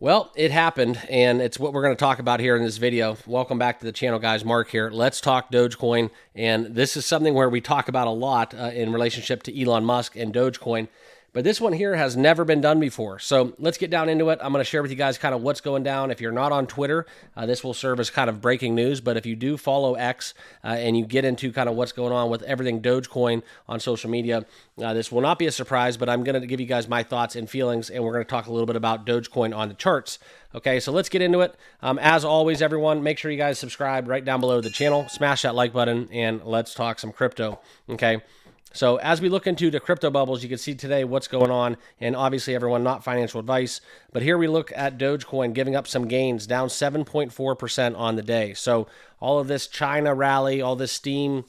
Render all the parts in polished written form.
Well, it happened, and it's what we're going to talk about here in this video. Welcome back to the channel, guys. Mark here. Let's talk Dogecoin, and this is something where we talk about a lot in relationship to Elon Musk and Dogecoin. But this one here has never been done before. So let's get down into it. I'm going to share with you guys kind of what's going down. If you're not on Twitter, this will serve as kind of breaking news. But if you do follow X and you get into kind of what's going on with everything Dogecoin on social media, this will not be a surprise, but I'm going to give you guys my thoughts and feelings, and we're going to talk a little bit about Dogecoin on the charts. Okay, so let's get into it. As always, everyone, make sure you guys subscribe right down below the channel. Smash that like button, and let's talk some crypto. Okay. So as we look into the crypto bubbles, you can see today what's going on, and obviously everyone, not financial advice, but here we look at Dogecoin giving up some gains, down 7.4% on the day. So all of this China rally, all this steam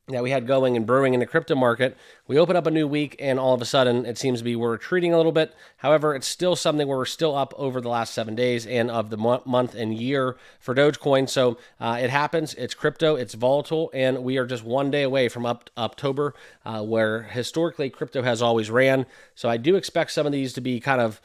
that we had going and brewing in the crypto market, we open up a new week and all of a sudden it seems to be we're retreating a little bit. However, it's still something where we're still up over the last 7 days and of the month and year for Dogecoin. So it happens. It's crypto. It's volatile, and we are just 1 day away from October, where historically crypto has always ran. So I do expect some of these to be kind of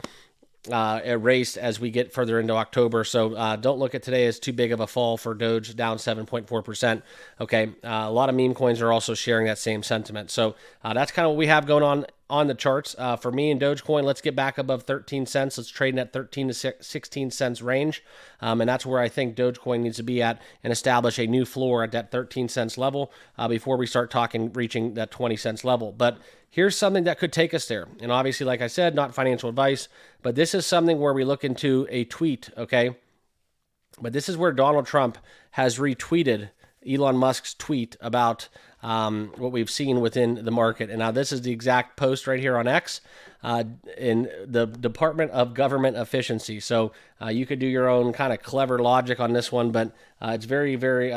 erased as we get further into October. So don't look at today as too big of a fall for Doge, down 7.4%. Okay, a lot of meme coins are also sharing that same sentiment. So that's kind of what we have going on the charts. For me and Dogecoin, let's get back above 13 cents. Let's trade in at 13 to 16 cents range. And that's where I think Dogecoin needs to be at and establish a new floor at that 13 cents level before we start talking reaching that 20 cents level. But here's something that could take us there. And obviously, like I said, not financial advice, but this is something where we look into a tweet, okay? But this is where Donald Trump has retweeted Elon Musk's tweet about what we've seen within the market. And now this is the exact post right here on X in the Department of Government Efficiency. So you could do your own kind of clever logic on this one, but it's very, very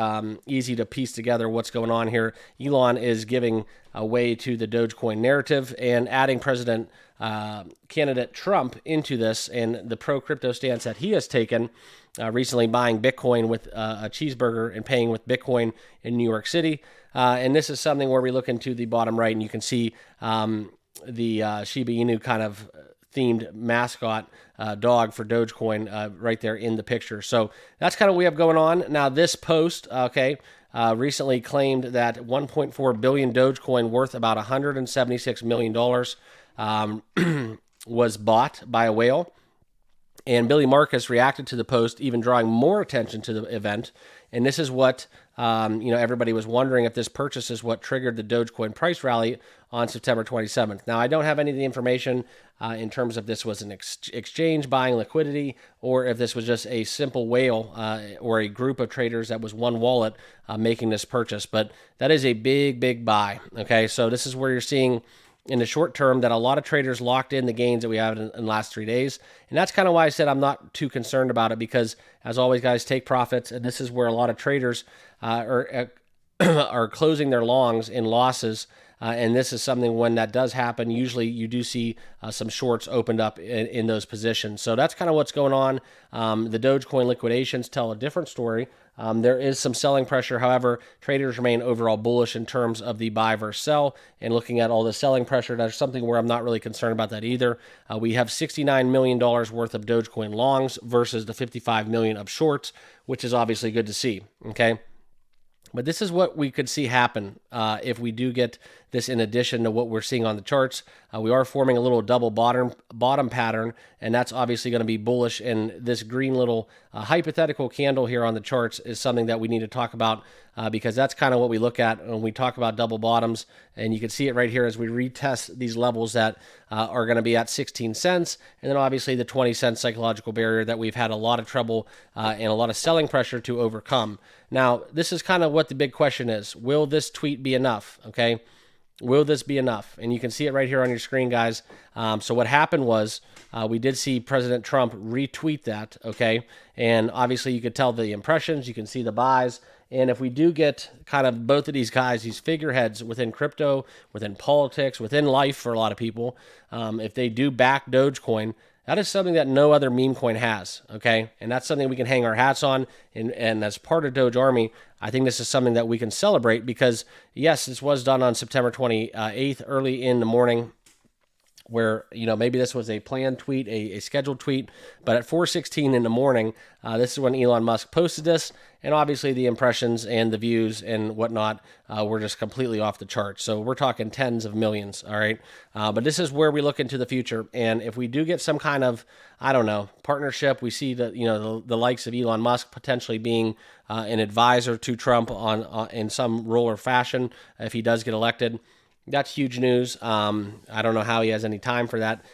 easy to piece together what's going on here. Elon is giving way to the Dogecoin narrative and adding President candidate Trump into this and the pro-crypto stance that he has taken, recently buying Bitcoin with a cheeseburger and paying with Bitcoin in New York City. And this is something where we look into the bottom right and you can see the Shiba Inu kind of themed mascot dog for Dogecoin right there in the picture. So that's kind of what we have going on. Now this post, okay, recently claimed that 1.4 billion Dogecoin worth about $176 million was bought by a whale. And Billy Marcus reacted to the post, even drawing more attention to the event. And this is what, everybody was wondering if this purchase is what triggered the Dogecoin price rally on September 27th. Now, I don't have any of the information in terms of this was an exchange buying liquidity or if this was just a simple whale or a group of traders that was one wallet making this purchase. But that is a big, big buy. Okay, so this is where you're seeing in the short term that a lot of traders locked in the gains that we have in the last 3 days. And that's kind of why I said I'm not too concerned about it because, as always, guys, take profits. And this is where a lot of traders are closing their longs in losses. And this is something when that does happen, usually you do see some shorts opened up in those positions. So that's kind of what's going on. The Dogecoin liquidations tell a different story. There is some selling pressure. However, traders remain overall bullish in terms of the buy versus sell. And looking at all the selling pressure, that's something where I'm not really concerned about that either. We have $69 million worth of Dogecoin longs versus the $55 million of shorts, which is obviously good to see. Okay. But this is what we could see happen if we do get this in addition to what we're seeing on the charts. We are forming a little double bottom pattern, and that's obviously going to be bullish. And this green little hypothetical candle here on the charts is something that we need to talk about because that's kind of what we look at when we talk about double bottoms. And you can see it right here as we retest these levels that are going to be at 16 cents. And then obviously the 20-cent psychological barrier that we've had a lot of trouble and a lot of selling pressure to overcome. Now, this is kind of what the big question is. Will this tweet be enough? Okay. Will this be enough? And you can see it right here on your screen, guys. So what happened was we did see President Trump retweet that, okay? And obviously you could tell the impressions. You can see the buys. And if we do get kind of both of these guys, these figureheads within crypto, within politics, within life for a lot of people, if they do back Dogecoin, that is something that no other meme coin has, okay? And that's something we can hang our hats on. And as part of Doge Army, I think this is something that we can celebrate because, yes, this was done on September 28th, early in the morning. where, maybe this was a planned tweet, a scheduled tweet, but at 4:16 in the morning, this is when Elon Musk posted this, and obviously the impressions and the views and whatnot were just completely off the charts. So we're talking tens of millions, all right? But this is where we look into the future, and if we do get some kind of, I don't know, partnership, we see that, the likes of Elon Musk potentially being an advisor to Trump on in some role or fashion if he does get elected. That's huge news. I don't know how he has any time for that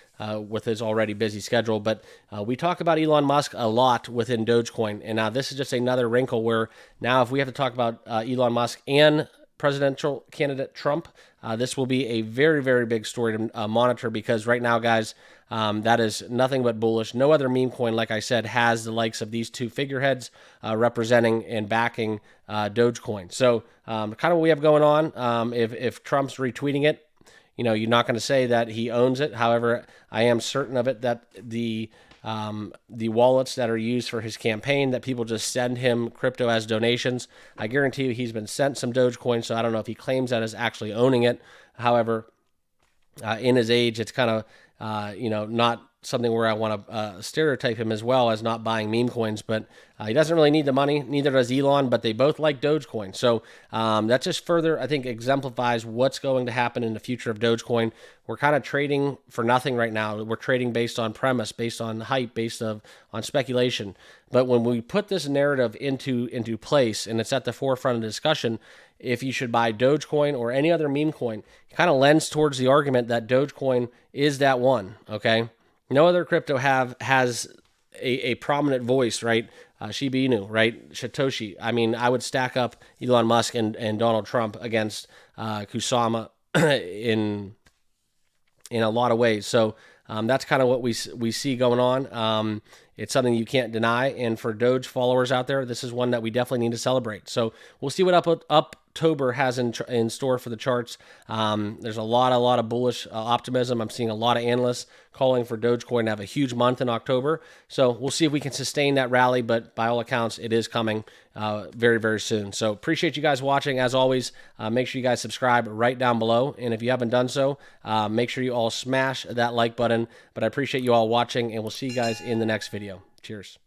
with his already busy schedule, but we talk about Elon Musk a lot within Dogecoin, and now this is just another wrinkle where now if we have to talk about Elon Musk and presidential candidate Trump, this will be a very, very big story to monitor, because right now, guys, that is nothing but bullish. No other meme coin, like I said, has the likes of these two figureheads representing and backing Dogecoin. So kind of what we have going on, if Trump's retweeting it, you're not going to say that he owns it. However, I am certain of it that the wallets that are used for his campaign, that people just send him crypto as donations, I guarantee you he's been sent some Dogecoin, so I don't know if he claims that as actually owning it. However, in his age, it's kind of, not something where I want to stereotype him as well as not buying meme coins, but he doesn't really need the money. Neither does Elon, but they both like Dogecoin. So that just further, I think, exemplifies what's going to happen in the future of Dogecoin. We're kind of trading for nothing right now. We're trading based on premise, based on hype, based on speculation. But when we put this narrative into place, and it's at the forefront of the discussion, if you should buy Dogecoin or any other meme coin, it kind of lends towards the argument that Dogecoin is that one, okay? No other crypto has a prominent voice, right? Shiba Inu, right? Satoshi. I mean, I would stack up Elon Musk and Donald Trump against Kusama in a lot of ways. So that's kind of what we see going on. It's something you can't deny. And for Doge followers out there, this is one that we definitely need to celebrate. So we'll see what October has in store for the charts. There's a lot of bullish optimism. I'm seeing a lot of analysts calling for Dogecoin to have a huge month in October. So we'll see if we can sustain that rally, but by all accounts, it is coming very, very soon. So appreciate you guys watching. As always, make sure you guys subscribe right down below. And if you haven't done so, make sure you all smash that like button. But I appreciate you all watching, and we'll see you guys in the next video. Cheers.